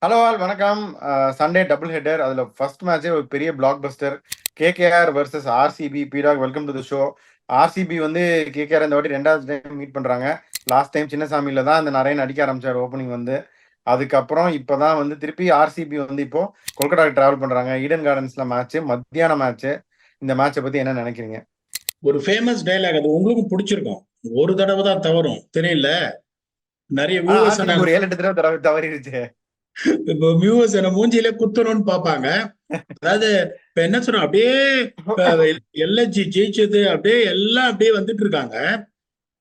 Hello all வணக்கம். Sunday double header. அதுல first மேட்சே ஒரு பெரிய blockbuster. KKR versus RCB. பீடாக் welcome to the show. RCB வந்து கேகேஆர் இந்த வாட்டி 2வது டைம் மீட் பண்றாங்க. லாஸ்ட் டைம் சின்னசாமியில தான் அந்த நரேன் அடிக்க ஆரம்பிச்சார் ஓப்பனிங் வந்து. அதுக்கப்புறம் இப்பதான் வந்து திருப்பி ஆர்சிபி வந்து இப்போ கொல்கட்டாக்கு டிராவல் பண்றாங்க. ஈடன் கார்டன்ஸ்ல மேட்ச், மத்தியான மேட்ச். இந்த மேட்சை பத்தி என்ன நினைக்கிறீங்க? ஒரு ஃபேமஸ் டைலாக் அது உங்களுக்கும் பிடிச்சிருக்கும். ஒரு தடவை தான் தவறும் தெரியல. நிறைய ஆனா வியூவர்ஸ் ஆர்சிபி ஒரு 7-8 தடவை தவறிடுச்சு. இப்போ வியூவர்ஸ் என்ன மூஞ்சியில குத்தணும்னு பார்ப்பாங்க. அதாவது இப்ப என்ன சொல்றோம், அப்படியே எல்எஸ்ஜி ஜெயிச்சது அப்படியே எல்லாம் அப்படியே வந்துட்டு இருக்காங்க.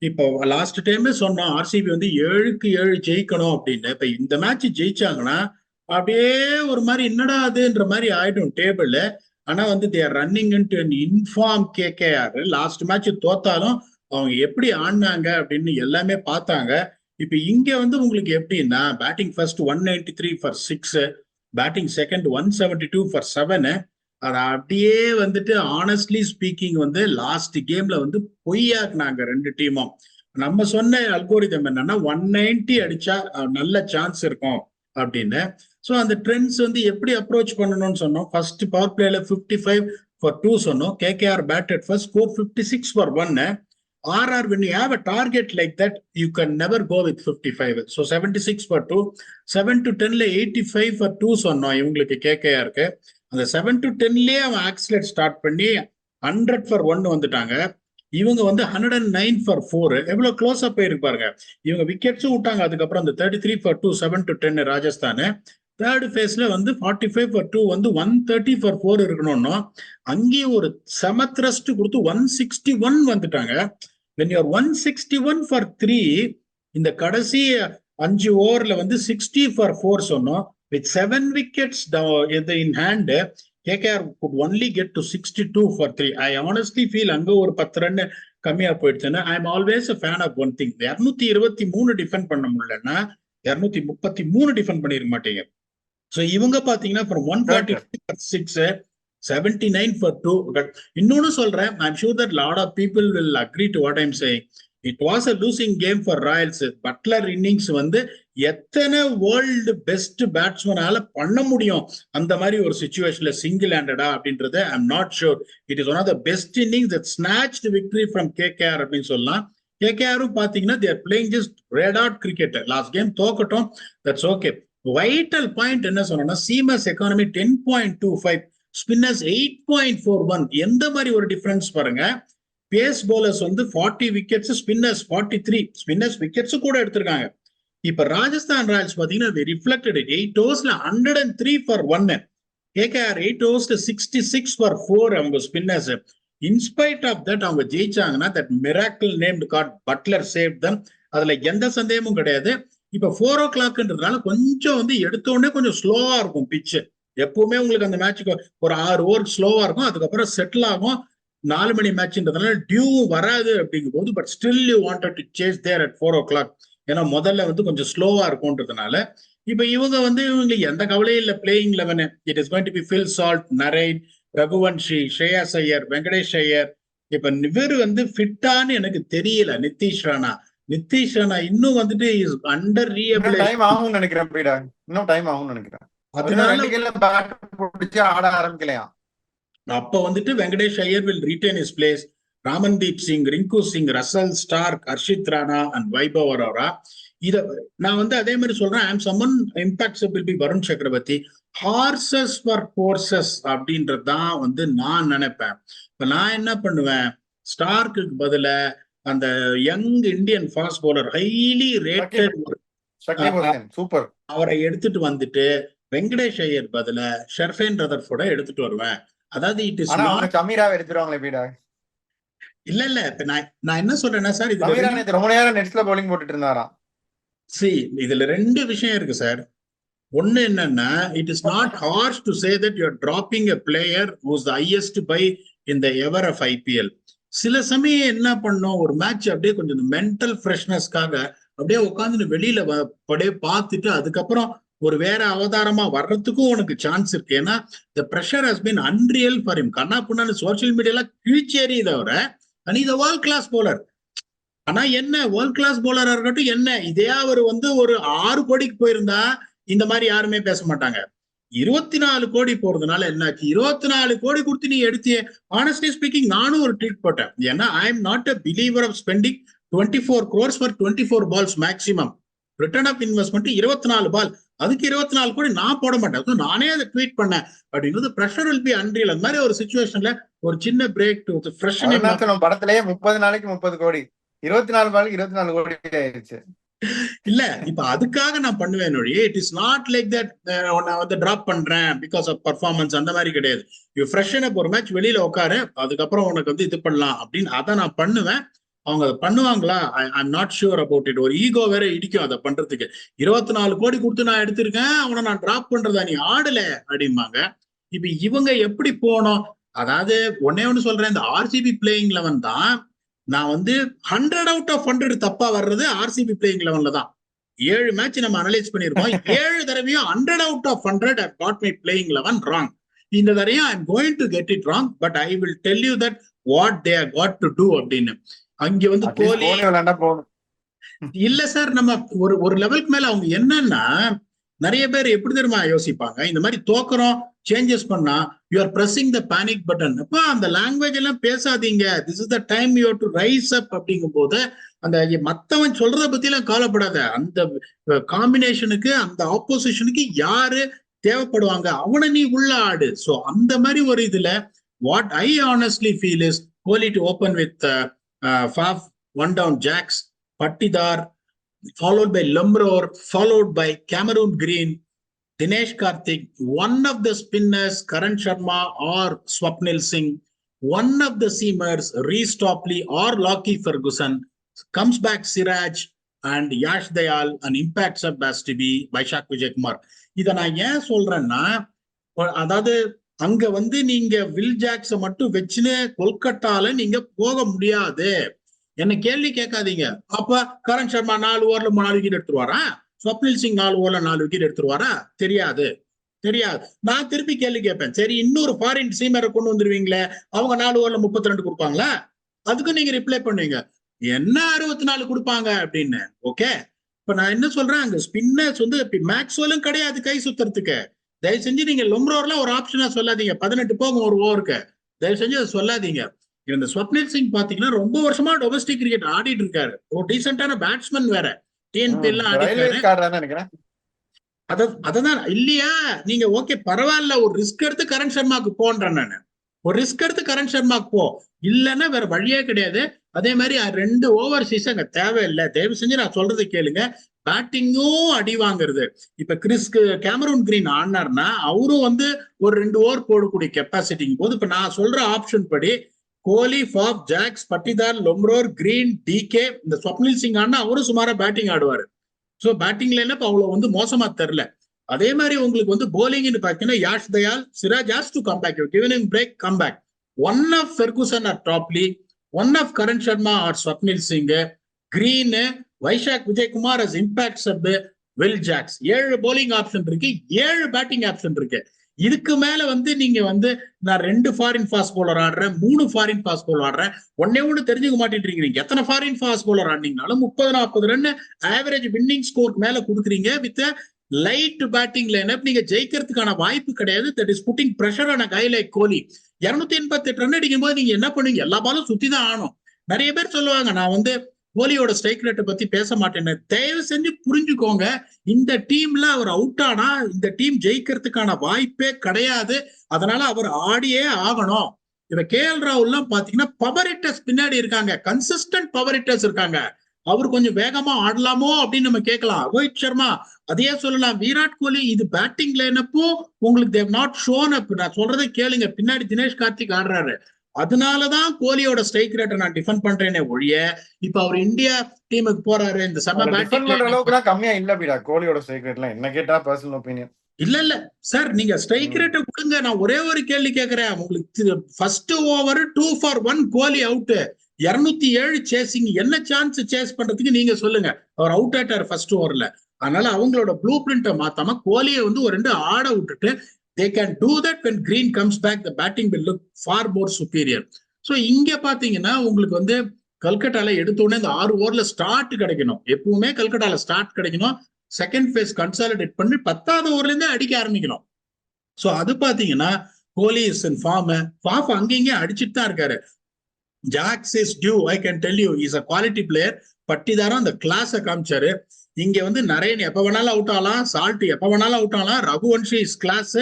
இப்போ லாஸ்ட் டைம் சொன்னோம் ஆர்சிபி வந்து 7க்கு 7 ஜெயிக்கணும் அப்படின்னு. இப்ப இந்த மேட்ச் ஜெயிச்சாங்கன்னா அப்படியே ஒரு மாதிரி என்னடா அதுன்ற மாதிரி ஆயிடும் டேபிள். ஆனா வந்து they're running into in form KKR. Last match தோத்தாலும் அவங்க எப்படி ஆடினாங்க அப்படின்னு எல்லாமே பார்த்தாங்க. இப்ப இங்க வந்து உங்களுக்கு எப்படின்னா, batting first 193 for 6, batting second 172 for 7. அதை அப்படியே வந்துட்டு ஆனஸ்ட்லி ஸ்பீக்கிங் வந்து லாஸ்ட் கேம்ல வந்து பொய்யாக்குனாங்க ரெண்டு டீமும். நம்ம சொன்ன அல்கோரிதம் என்னன்னா 190 அடிச்சா நல்ல சான்ஸ் இருக்கும் அப்படின்னு. ஸோ அந்த ட்ரெண்ட்ஸ் வந்து எப்படி அப்ரோச் பண்ணணும்னு சொன்னோம். ஃபர்ஸ்ட் பவர் பிளேல 55 ஃபார் 2 சொன்னோம். KKR batted first, score 56 for 1. RR, when you have a target like that, you can never go with 55. So 76 for 2, 7 to 10ல 85 for 2 சொன்னோம் இவங்களுக்கு கேகேஆருக்கு. அந்த 7 to 10லயே அவன் ஆக்சிலேட் ஸ்டார்ட் பண்ணி 100 for 1 வந்துட்டாங்க. இவங்க வந்து 109 for 4. எவ்வளவு க்ளோஸ் அப் போயிருக்கு பாருங்க. இவங்க விக்கெட்ஸும் விட்டாங்க. அதுக்கப்புறம் அந்த 33 for 2, 7 to 10 ராஜஸ்தான். தேர்ட் ஃபேஸ்ல வந்து 45 for 2 வந்து 130 for 4 இருக்கணும்னு அங்கேயும் ஒரு செம த்ரஸ்ட் கொடுத்து 161 வந்துட்டாங்க. when you are 161 for 3, இந்த கடைசி 5 ஓவர்ல வந்து 60 for 4 சொன்னோம். with 7 wickets in hand, KKR could only get to 62 for 3. I honestly feel அங்க ஒரு 10 ரன் கம்மியா போயிடுச்சுன்னா. I am always a fan of one thing. 223 defend பண்ண முடியலன்னா 233 டிஃபெண்ட் பண்ணிருக்க மாட்டீங்க. ஸோ இவங்க பாத்தீங்கன்னா ஃப்ரம் 142 for 6, 79 for 2. இன்னொன்னு சொல்றேன், I'm sure that lot of people will agree to what I'm saying. It was a losing game for Royals. Buttler innings வந்து எத்தனை வேர்ல்டு பெஸ்ட் பேட்ஸ்மேனால பண்ண முடியும் அந்த மாதிரி ஒரு சிச்சுவேஷன்ல சிங்கிள் ஹேண்டடா அப்படின்றது I'm not sure. It is one of the best innings that snatched victory from KKR அப்படின்னு சொல்லலாம். கேகேஆரும் பாத்தீங்கன்னா they're playing just red out cricket. Last game தோக்கட்டும், தட்ஸ் ஓகே. வைட்டல் பாயிண்ட் என்ன சொன்னா, சீமஸ் எக்கானமி 10.25, ஸ்பின்னர்ஸ் 8.41. எந்த மாதிரி ஒரு டிஃபரன்ஸ் பாருங்க. பேஸ் பவுலர்ஸ் வந்து 40 விக்கெட்ஸ், ஸ்பின்னர்ஸ் 43. ஸ்பின்னர்ஸ் விக்கெட்ஸ் கூட எடுத்திருக்காங்க. இப்ப ராஜஸ்தான் ராயல்ஸ் பாத்தீங்கன்னா ரிஃப்ளெக்டட் 8 ஓவர்ஸ்ல 103 ஃபார் 1. கேகேஆர் 8 ஓவர்ஸ்ல 66 ஃபார் 4 அவங்க ஸ்பின்னர்ஸ். இன்ஸ்பைட் ஆஃப் தட் அவங்க ஜெயிச்சாங்கன்னா that miracle named God Butler save them. அதுல எந்த சந்தேகமும் கிடையாது. இப்ப 4 o'clockன்றதுனால கொஞ்சம் வந்து எடுத்தோடனே கொஞ்சம் ஸ்லோவா இருக்கும் பிச்சு. எப்பவுமே உங்களுக்கு அந்த மேட்சுக்கு ஒரு 6 ஓவர் ஸ்லோவா இருக்கும், அதுக்கப்புறம் செட்டில் ஆகும். 4 மணி மேட்ச்ன்றதுனால டியூ வராது அப்படிங்கும் போது, but still you wanted to chase there at 4 o'clock. ஏன்னா முதல்ல வந்து கொஞ்சம் ஸ்லோவா இருக்கும்ன்றதுனால இப்ப இவங்க வந்து இவங்களுக்கு எந்த கவலையும் இல்லை. Playing 11 it is going to be Phil Salt, Narine, Raghuvanshi, Shreyas Iyer, Venkatesh Iyer. இப்ப இவர் வந்து ஃபிட்டான்னு எனக்கு தெரியல. நிதிஷ் ராணா இன்னும் வந்துட்டு அண்டர் டைம் ஆகும்னு நினைக்கிறேன். பீடா இன்னும் டைம் ஆகும்னு நினைக்கிறேன். ஆட ஆரம்பிக்கலையா? அப்ப வந்துட்டு Venkatesh Iyer will retain his place. Ramandeep Singh, Rinku Singh, Russell Starc, Harshit Rana and Vaibhav Arora. இத நான் வந்து அதே மாதிரி சொல்றேன். I'm summon impacts will be Varun Chakravarthy. Horses for courses அப்படின்றது தான் வந்து நான் நினைப்பேன். இப்ப நான் என்ன பண்ணுவேன், ஸ்டார்க்கு பதில அந்த young Indian fast bowler highly rated super அவரை எடுத்துட்டு வந்துட்டு வெங்கடேஷ் ஐயர் பதில ஷெர்ஃபேன் ரதர்ஃபோர்ட எடுத்துட்டு வருவேன். அதாவது இட் இஸ் நாட் சமீராவை எடுத்துருவாங்களே பீடா. இல்ல இப்ப நான் என்ன சொல்றேன்னா சார், இது ரொம்ப நேரம் நெட்ஸ்ல பவுலிங் போட்டுட்டு இருந்தாராம். இதுல 2 விஷயம் இருக்கு சார். ஒன்னு என்னன்னா, it is not harsh to say that you are dropping a player whose the highest buy in the ever of IPL. சில சமயம் என்ன பண்ணும், ஒரு மேட்ச் அப்படியே கொஞ்சம் மென்டல் ஃப்ரெஷ்னஸ்க்காக அப்படியே உட்காந்து வெளியில அப்படியே பார்த்துட்டு அதுக்கப்புறம் ஒரு வேற அவதாரமா வர்றதுக்கும் உனக்கு சான்ஸ் இருக்கு. ஏன்னா the pressure has been unreal for him. கண்ணா புண்ணான்னு சோசியல் மீடியால கிழிச்சேரி தவிர and is world class bowler. ஆனா என்ன வேர்ல்ட் கிளாஸ் பவுலரா இருக்கட்டும், என்ன இதே அவர் வந்து ஒரு 6 கோடிக்கு போயிருந்தா இந்த மாதிரி யாருமே பேச மாட்டாங்க. 24 கோடி போறதுனால என்னாச்சு? 24 கோடி கொடுத்து நீ எடுத்தியே. ஆனஸ்ட்லி ஸ்பீக்கிங் நானும் ஒரு ட்வீட் போட்டேன். ஏன்னா I am not a believer of spending 24 crores for 24 balls maximum. Return of investment 24 ball, அதுக்கு 24 கோடி நான் போட மாட்டேன். நானே அதை ட்வீட் பண்ணேன். அப்படிங்கிறது ப்ரெஷர் வில் பி அன்ரியல். அந்த மாதிரி ஒரு சிச்சுவேஷன்ல ஒரு சின்ன பிரேக் டு ஃப்ரெஷ் படத்திலேயே 30 நாளைக்கு 30 கோடி, 24 பாலுக்கு 24 கோடி ஆயிடுச்சு. இல்ல இப்ப அதுக்காக நான் பண்ணுவேன். It is not like that நான் வந்து டிராப் பண்றேன் பிகாஸ் ஆஃப் பர்ஃபார்மன்ஸ், அந்த மாதிரி கிடையாது. யூ ஃப்ரெஷ்ஷன் அப், ஒரு மேட்ச் வெளியில உட்காரு, அதுக்கப்புறம் உனக்கு வந்து இது பண்ணலாம் அப்படின்னு அதை நான் பண்ணுவேன். அவங்க அதை பண்ணுவாங்களா? ஐ am not sure about it. ஒரு ஈகோ வேற இடிக்கும் அதை பண்றதுக்கு. 24 கோடி கொடுத்து நான் எடுத்திருக்கேன், அவனை நான் டிராப் பண்றதா, நீ ஆடல அப்படிம்பாங்க. இப்ப இவங்க எப்படி போனோம்? அதாவது ஒன்னே ஒண்ணு சொல்றேன், இந்த ஆர்சிபி பிளேயிங் 11 தான் நான் வந்து 100 out of 100 தப்பா வர்றது ஆர்சிபி பிளேயிங் 11ல தான். 7 மேட்ச் நம்ம அனலைஸ் பண்ணிருக்கோம். 7 தடவையும் 100 out of 100 I got my playing 11 wrong. இந்த தடவையும் I am going to get it wrong, but I will tell you that what they are got to do அப்படின்னு. அங்க வந்து கோலி இல்ல சார், நம்ம ஒரு லெவலுக்கு மேல அவங்க என்னன்னா, நிறைய பேர் எப்படி தெரியுமா யோசிப்பாங்க, இந்த மாதிரி தோக்குறோம் சேஞ்சஸ் பண்ணா you are pressing the panic button. அப்ப அந்த லாங்குவேஜ் எல்லாம் பேசாதீங்க, this is the time you to rise up அப்படிங்கும் போது அந்த மத்தவன் சொல்றத பத்தி எல்லாம் கவலைப்படாத. அந்த காம்பினேஷனுக்கு, அந்த ஆப்போசிஷனுக்கு யாரு தேவைப்படுவாங்க, அவனை நீ உள்ள ஆடு. சோ அந்த மாதிரி ஒரு இதுல what I honestly feel is Kohli to open with Faf, 1 down Jacks, Patidar, followed by Lumror, followed by Cameron Green, Dinesh Karthik, one of the spinners, Karan Sharma or Swapnil Singh, one of the seamers, Reece Topley or Lockie Ferguson, comes back Siraj and Yash Dayal, an impact sub has to be Vaishak Vijaykumar. இதை நான் ஏன் சொல்றேன்னா, அதாவது அங்க வந்து நீங்க will ஜாக்ஸ மட்டும் வச்சுன்னு கொல்கட்டால நீங்க போக முடியாது. என்ன கேள்வி கேட்காதீங்க. அப்ப கரண் சர்மா 4 ஓவர்ல 4 விக்கெட் எடுத்துருவாரா? ஸ்வப்னில் சிங் 4 ஓவர்ல 4 விக்கெட் எடுத்துருவாரா? தெரியாது. நான் திருப்பி கேள்வி கேட்பேன், சரி இன்னொரு ஃபாரின் சீமரை கொண்டு வந்துருவீங்களே, அவங்க 4 ஓவர்ல 32 கொடுப்பாங்களா? அதுக்கு நீங்க ரிப்ளை பண்ணுவீங்க, என்ன 64 கொடுப்பாங்க அப்படின்னு. ஓகே, இப்ப நான் என்ன சொல்றேன், அங்க ஸ்பின்னர்ஸ் வந்து மேக்ஸ்வெலும் கிடையாது கை சுத்துறதுக்கு. தயவு செஞ்சு நீங்க லொம்ரோர்ல ஒரு ஆப்ஷனா சொல்லாதீங்க, 18 போகும் ஒரு ஓவருக்கு, தயவு செஞ்சு அதை சொல்லாதீங்க. இந்த ஸ்வப்னில் சிங் பாத்தீங்கன்னா ரொம்ப வருஷமா டொமஸ்டிக் கிரிக்கெட் ஆடிட்டு இருக்காரு, ஒரு டீசென்டான பேட்ஸ்மேன் வேற, டிஎன்பி எல்லாம் ஆடிட்டு. அததான் இல்லையா, நீங்க ஓகே பரவாயில்ல, ஒரு ரிஸ்க் எடுத்து கரண் சர்மாக்கு போன்றேன் நானு, ஒரு ரிஸ்க் எடுத்து கரண் சர்மாக்கு போ, இல்லைன்னா வேற வழியே கிடையாது. அதே மாதிரி 2 ஓவர் சீசன் அங்க தேவையில்லை. தயவு செஞ்சு நான் சொல்றது கேளுங்க, பேட்டிங்கும் அடி வாங்குறது. இப்ப கேமரூன் கிரீன் ஆடினார்னா அவரும் வந்து ஒரு 2 ஓவர் போடக்கூடிய கெப்பாசிட்டிங்க போது, இப்ப நான் சொல்ற ஆப்ஷன் படி Kohli, Faf, Jacks, Patidar, Lomror, Green, DK, இந்த ஸ்வப்னில் சிங் ஆனா அவரும் சுமாரா பேட்டிங் ஆடுவாரு. சோ பேட்டிங்ல என்ன அவ்வளவு வந்து மோசமா தெரியல. அதே மாதிரி உங்களுக்கு வந்து போலிங்னு பாத்தீங்கன்னா Yash Dayal, Siraj has to come back, given him break, come back. One of Ferguson or Topley, one of Karan Sharma or Swapnil Singh, Green, Vyshak Vijaykumar as impact sub, Will Jacks. 7 bowling option இருக்கு, 7 பேட்டிங் ஆப்ஷன் இருக்கு. இதுக்கு மேல வந்து நீங்க வந்து நான் 2 ஃபாரின் ஃபாஸ்ட் பவுலர் ஆடுறேன், 3 ஃபாரின் ஃபாஸ்ட் பவுலர் ஆடுறேன், ஒண்ணு தெரிஞ்சுக்க மாட்டேன்றீங்க. எத்தனை ஃபாரின் ஃபாஸ்ட் பவுலர் ஆடினீங்கனாலும் 30-40 ரன் ஆவரேஜ் வின்னிங் ஸ்கோர் மேல கொடுக்குறீங்க. வித் லைட் பேட்டிங் லைனப் நீங்க ஜெயிக்கிறதுக்கான வாய்ப்பு கிடையாது. That is putting pressure on a guy like Kohli. 288 run அடிக்கும் போது நீங்க என்ன பண்ணுவீங்க, எல்லா பாலும் சுத்தி தான் ஆகணும். நிறைய பேர் சொல்லுவாங்க நான் வந்து கோலியோட ஸ்ட்ரைக் ரேட்டை பத்தி பேச மாட்டேன்னு. தயவு செஞ்சு புரிஞ்சுக்கோங்க, இந்த டீம்ல அவர் அவுட் ஆனா இந்த டீம் ஜெயிக்கிறதுக்கான வாய்ப்பே கிடையாது. அதனால அவர் ஆடியே ஆகணும். இப்ப KL ராகுல் எல்லாம் பாத்தீங்கன்னா பவர் ஹிட்டர்ஸ் பின்னாடி இருக்காங்க, கன்சிஸ்டன்ட் பவர் ஹிட்டர்ஸ் இருக்காங்க. அவர் கொஞ்சம் வேகமா ஆடலாமோ அப்படின்னு நம்ம கேட்கலாம். ரோஹித் சர்மா அதே சொல்லலாம், விராட் கோலி. இது பேட்டிங் லைனப்போ உங்களுக்கு தேவ் நாட் ஷோன் அப். நான் சொல்றதை கேளுங்க, பின்னாடி தினேஷ் கார்த்திக் ஆடுறாரு. அதனாலதான் கோலியோட ஸ்ட்ரைக் ரேட்டை நான் டிஃபெண்ட் பண்றேனே ஒழிய, இப்ப அவர் இந்தியா டீமுக்கு போறாரு, இந்த சம பேட்டிங் அளவுக்கு கம்மியா இல்ல பீடா கோலியோட ஸ்ட்ரைக் ரேட்லாம். என்ன கேட்டா பர்சனல் ஒபினியன் இல்ல சார், நீங்க ஸ்ட்ரைக் ரேட்டை கொடுங்க. நான் ஒரே ஒரு கேள்வி கேட்கிறேன் உங்களுக்கு. First over 2 for 1 Kohli out, 207 chasing. என்ன சான்ஸ் சேஸ் பண்றதுக்கு நீங்க சொல்லுங்க. அவர் அவுட் ஆயிட்டாரு ஃபர்ஸ்ட் ஓவர்ல. அதனால அவங்களோட ப்ளூ பிரிண்ட்டை மாத்தாம கோலியை வந்து ஒரு 2 ஆட விட்டுட்டு they can do that when Green comes back, the batting will look far more superior. So இங்க பாத்தீங்கன்னா உங்களுக்கு வந்து கல்கட்டால எடுத்த உடனே இந்த 6 ஓவர்ல ஸ்டார்ட் கிடைக்கணும். எப்பவுமே கல்கட்டால ஸ்டார்ட் கிடைக்கணும். செகண்ட் ஃபேஸ் கன்சாலிடேட் பண்ணி 10வது ஓவர்ல இருந்தே அடிக்க ஆரம்பிக்கணும். சோ அது பாத்தீங்கன்னா Kohli is in form. Faf அங்கேயும் அடிச்சுட்டு தான் இருக்காரு. Jacks is due, I can tell you, is a quality player. பட்டிதாரம் அந்த கிளாஸை காமிச்சாரு. இங்க வந்து நரேன் எப்ப வேணாலும் அவுட் ஆகலாம், சால்ட் எப்ப வேணாலும் அவுட் ஆகலாம், ரகுவன்ஷி இஸ் கிளாஸ்,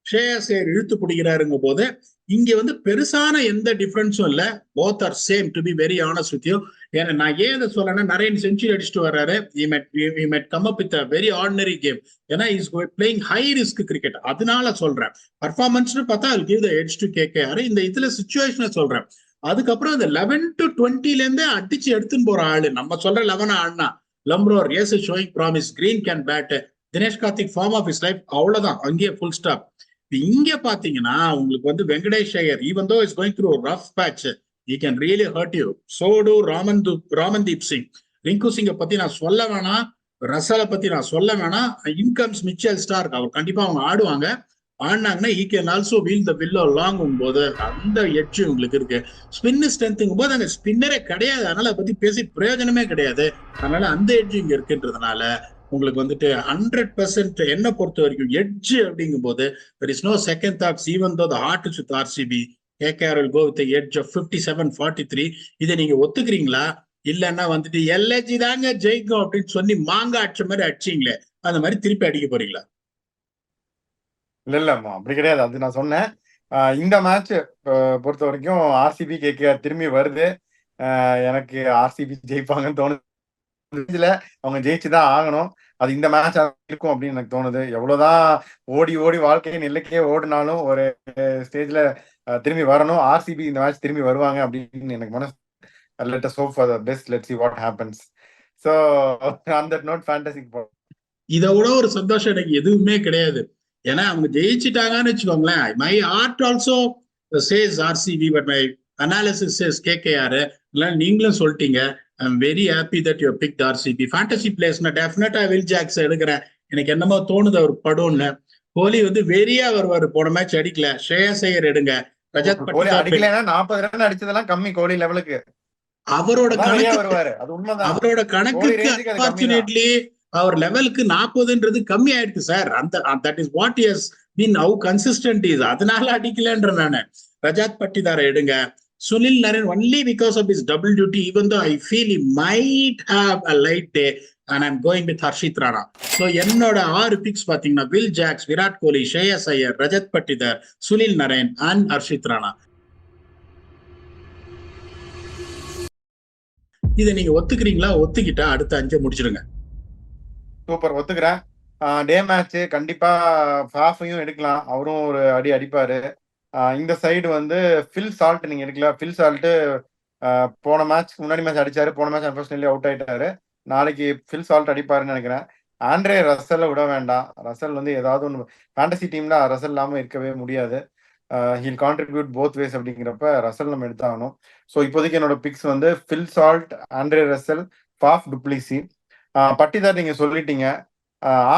ஷ்ரேயஸ் ஐயர் இழுத்து பிடிக்கிறாருங்க போது இங்க வந்து பெருசான எந்த டிஃபரன்ஸும் இல்ல. Both are same, to be very honest with you. ஏன்னா நான் ஏன் இதை சொல்றேன்னா, நரேன் செஞ்சுரி அடிச்சுட்டு வர்றாரு. he might come up with a very ordinary game. ஏன்னா is playing high risk cricket, அதனால சொல்றேன். பர்ஃபார்மன்ஸ்னு பார்த்தா I'll give the edge to KKR. இந்த இதுல சிச்சுவேஷனை சொல்றேன். அதுக்கப்புறம் இந்த 11 to 20ல இருந்தே அடிச்சு எடுத்துன்னு போற ஆளு நம்ம சொல்ற 11 ஆடுனா Lomror is showing promise, Green can bat, Dinesh Karthik form of his life, அவ்வளவுதான், அங்கேயே ஃபுல் ஸ்டாப். இங்க பாத்தீங்கன்னா உங்களுக்கு வந்து Venkatesh Iyer, even though is going through rough patch, he can really hurt you. So do Ramandeep Singh. Rinku சிங்கை பத்தி நான் சொல்ல வேணாம், ரசலை பத்தி நான் சொல்ல வேணாம். இன்கம்ஸ் மிச்சல் ஸ்டார்க், அவர் கண்டிப்பா அவங்க ஆடுவாங்க. ஆடினாங்கன்னா he can also wheel the willow along போது அந்த எட்ஜ் உங்களுக்கு இருக்கு. ஸ்பின் ஸ்ட்ரென்த்துங்கும் போது அங்க ஸ்பின்னரே கிடையாது, அதனால அதை பத்தி பேசி பிரயோஜனமே கிடையாது. அதனால அந்த எட்ஜ் இங்க இருக்குன்றதுனால உங்களுக்கு வந்துட்டு 100% என்ன பொறுத்த வரைக்கும் எட்ஜ் அப்படிங்கும் போது there is no second thoughts, even though the heart is with RCB. KKR will go with the edge of 57-43. இதை நீங்க ஒத்துக்கிறீங்களா? இல்லன்னா வந்துட்டு எல்ஏஜி தாங்க ஜெயிக்கும் அப்படின்னு சொல்லி மாங்க அடிச்ச மாதிரி அடிச்சிங்களே, அந்த மாதிரி திருப்பி அடிக்க போறீங்களா? இல்ல அப்படி கிடையாது. அது நான் சொன்னேன். இந்த மேட்ச் பொறுத்த வரைக்கும் ஆர்சிபி கேகேஆர் திரும்பி வருது. எனக்கு ஆர்சிபி ஜெயிப்பாங்கன்னு தோணுது. அவங்க ஜெயிச்சுதான் ஆகணும். அது இந்த மேட்ச் இருக்கும் அப்படின்னு எனக்கு தோணுது. எவ்வளவுதான் ஓடி ஓடி வாழ்க்கையை நெல்லுக்கே ஓடினாலும் ஒரு ஸ்டேஜ்ல திரும்பி வரணும். ஆர்சிபி இந்த மேட்ச் திரும்பி வருவாங்க அப்படின்னு எனக்கு மனசு. let us hope for the best, let's see what happens. So on that note, fantasy. இதை விட ஒரு சந்தோஷம் எனக்கு எதுவுமே கிடையாது. ஏன்னா அவங்க ஜெயிச்சுட்டாங்கன்னு வச்சுக்கோங்களேன். My heart also says RCB, but my analysis says KKR. நீங்களும் சொல்லிட்டீங்க. I'm very happy that you picked RCB. Fantasy players நான் டெஃபினட்டா வில் ஜாக்ஸ் எடுக்கிறேன். எனக்கு என்னமோ தோணுது அவர் படும்னு. கோலி வந்து வெறியா வருவாரு. போன மேட்ச் அடிக்கல, ஷ்ரேயஸ் ஐயர் எடுங்க. ரஜத் பட்டிதார் அடிக்கலன்னா 40 ரன் அடிச்சதெல்லாம் கம்மி கோலி லெவலுக்கு. அவரோட கணக்குக்கு அன்பார்ச்சுனேட்லி அவர் லெவலுக்கு 40ன்றது கம்மி ஆயிடுச்சு சார். That is what is been how consistent is. அதனால அடிக்கலன்ற நானு. ரஜத் பட்டிதாரை எடுங்க. Sunil Narine only because of his double duty, even though I feel he might have a light day and I'm going with Harshit Rana. So என்னோட 6 பிக்ஸ் பாத்தீங்கன்னா Will Jacks, Virat Kohli, Shreyas Iyer, Rajat Patidar, Sunil Narine and Harshit Rana. இதை நீங்க ஒத்துக்கிறீங்களா? ஒத்துக்கிட்டா அடுத்த 5 முடிச்சிருங்க. சூப்பர், ஒத்துக்கிறேன். டே மேட்ச் கண்டிப்பா ஃபாஃபையும் எடுக்கலாம், அவரும் ஒரு அடி அடிப்பாரு. இந்த சைடு வந்து ஃபில் சால்ட் நீங்க எடுக்கலாம். ஃபில் சால்ட் போன மேட்ச் முன்னாடி மேட்ச் அடிச்சாரு, போன மேட்ச் அன்ஃபார்ச்சுனேட்லி அவுட் ஆயிட்டாரு. நாளைக்கு ஃபில் சால்ட் அடிப்பாருன்னு நினைக்கிறேன். ஆண்ட்ரே ரசல்ல விட வேண்டாம். ரசல் வந்து ஏதாவது ஒன்று ஃபேண்டசி டீம்ல ரசல் இல்லாம இருக்கவே முடியாது. ஹீல் கான்ட்ரிபியூட் போத் வேஸ் அப்படிங்கிறப்ப ரசல் நம்ம எடுத்தாகணும். ஸோ இப்போதைக்கு என்னோட பிக்ஸ் வந்து Phil Salt, Andre Russell, Faf du Plessis. Patidar நீங்க சொல்லிட்டீங்க.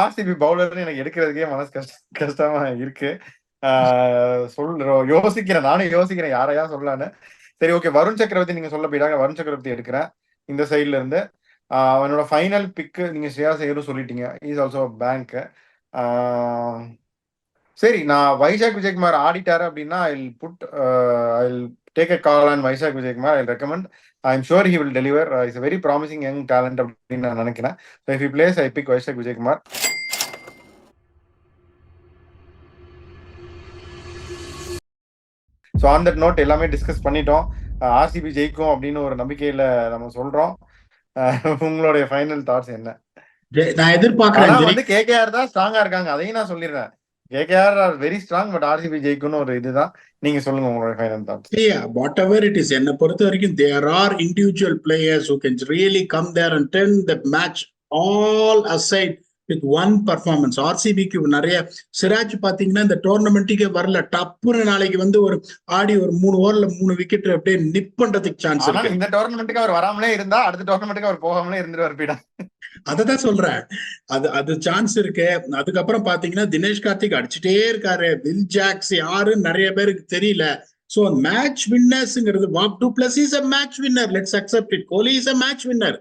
ஆர்சிபி பவுலர்னு எனக்கு எடுக்கிறதுக்கே மனசு கஷ்டமா இருக்கு. யோசிக்கிறேன், நானும் யோசிக்கிறேன் யாரையா சொல்லலான்னு. சரி, ஓகே, வருண் சக்கரவர்த்தி நீங்க சொல்ல போயிட்டாங்க. வருண் சக்கரவர்த்தி எடுக்கிறேன் இந்த சைட்ல இருந்து. அவனோட ஃபைனல் பிக்கு நீங்க ஷ்ரேயாஸ் ஐயரும் சொல்லிட்டீங்க, இஸ் ஆல்சோ பேங்க். சரி, நான் வைசாக் விஜயகுமார் ஆடிட்டாரு அப்படின்னா I'll take a call on Vaisakh Vijayakumar. I'll recommend. I'm sure he will deliver. He's a very promising young talent அப்படின்னு நான் நினைக்கிறேன். So if he plays, I pick Vyshak Vijaykumar. So on that note எல்லாமே discuss பண்ணிட்டோம். RCB ஜெயிக்கும் அப்படின்னு ஒரு நம்பிக்கையில நம்ம சொல்றோம். உங்களுடைய ஃபைனல் தாட்ஸ் என்ன? நான் எதிர்பார்க்கிறேன் வந்து கேகேஆர் தான் ஸ்ட்ராங்கா இருக்காங்க, அதையும் நான் சொல்லிடுறேன். KKR are very strong, but RCB ஜெயிக்கும்னு ஒரு இதுதான். நீங்க சொல்லுங்க உங்களோட final thoughts. whatever it is, என்ன பொறுத்த வரைக்கும் there are individual players who can really come there and turn the match all aside with one performance. RCBக்கு நிறைய சிராஜ் பாத்தீங்கன்னா இந்த டோர்னமெண்ட்டுக்கே வரல, டப்புன்னு நாளைக்கு வந்து ஒரு ஆடி ஒரு 3 ஓவர்ல 3 விக்கெட் அப்படியே நிப் பண்றதுக்கு சான்ஸ் இருக்கு. இந்த டோர்னமெண்ட்டுக்கு அவர் வராமலே இருந்தா அடுத்த டோர்னமெண்ட்டுக்கு அவர் போகாமலே இருந்துருவார் பீடா. அததான் சொல்றேன், அது சான்ஸ் இருக்கு. அதுக்கப்புறம் பாத்தீங்கன்னா தினேஷ் கார்த்திக் அடிச்சுட்டே இருக்காரு. வில் ஜாக்ஸ் யாருன்னு நிறைய பேருக்கு தெரியல. சோ மேட்ச் வின்னர்ஸ்ங்கிறது Faf du Plessis is a match winner, let's accept it. Kohli is a match winner.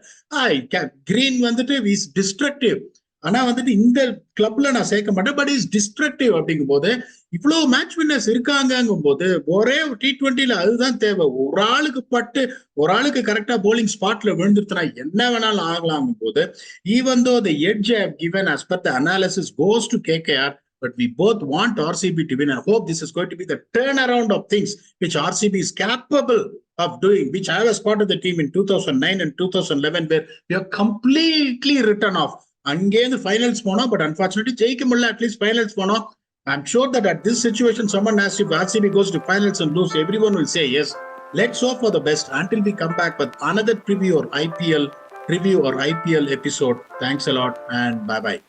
Green வந்துட்டு இஸ் டிஸ்ட்ரக்டிவ். ஆனா வந்துட்டு இந்த கிளப்ல நான் சேர்க்க மாட்டேன். பட் இஸ் டிஸ்ட்ரக்டிவ் அப்படிங்கும் போது, இவ்வளவு மேட்ச் வின்னர்ஸ் இருக்காங்கும் போது ஒரே T20ல அதுதான் தேவை. ஒரு ஆளுக்கு கரெக்டா போலிங் ஸ்பாட்ல விழுந்துருச்சுனா என்ன வேணாலும் ஆகலாங்கும் போது, even though the edge I have given as per the analysis goes to KKR, but we both want RCB to win. I hope this is going to be the turnaround of things which RCB is capable of doing, which I was part of the team in 2009 and 2011 where we are completely written off. அங்கேருந்து finals போனோம், but unfortunately ஜெயிக்க முடியல. At least finals போனோம். I'm sure that at this situation, someone asks if RCB goes to finals and lose, everyone will say yes. Let's hope for the best until we come back with another preview or IPL episode. Thanks a lot and bye-bye.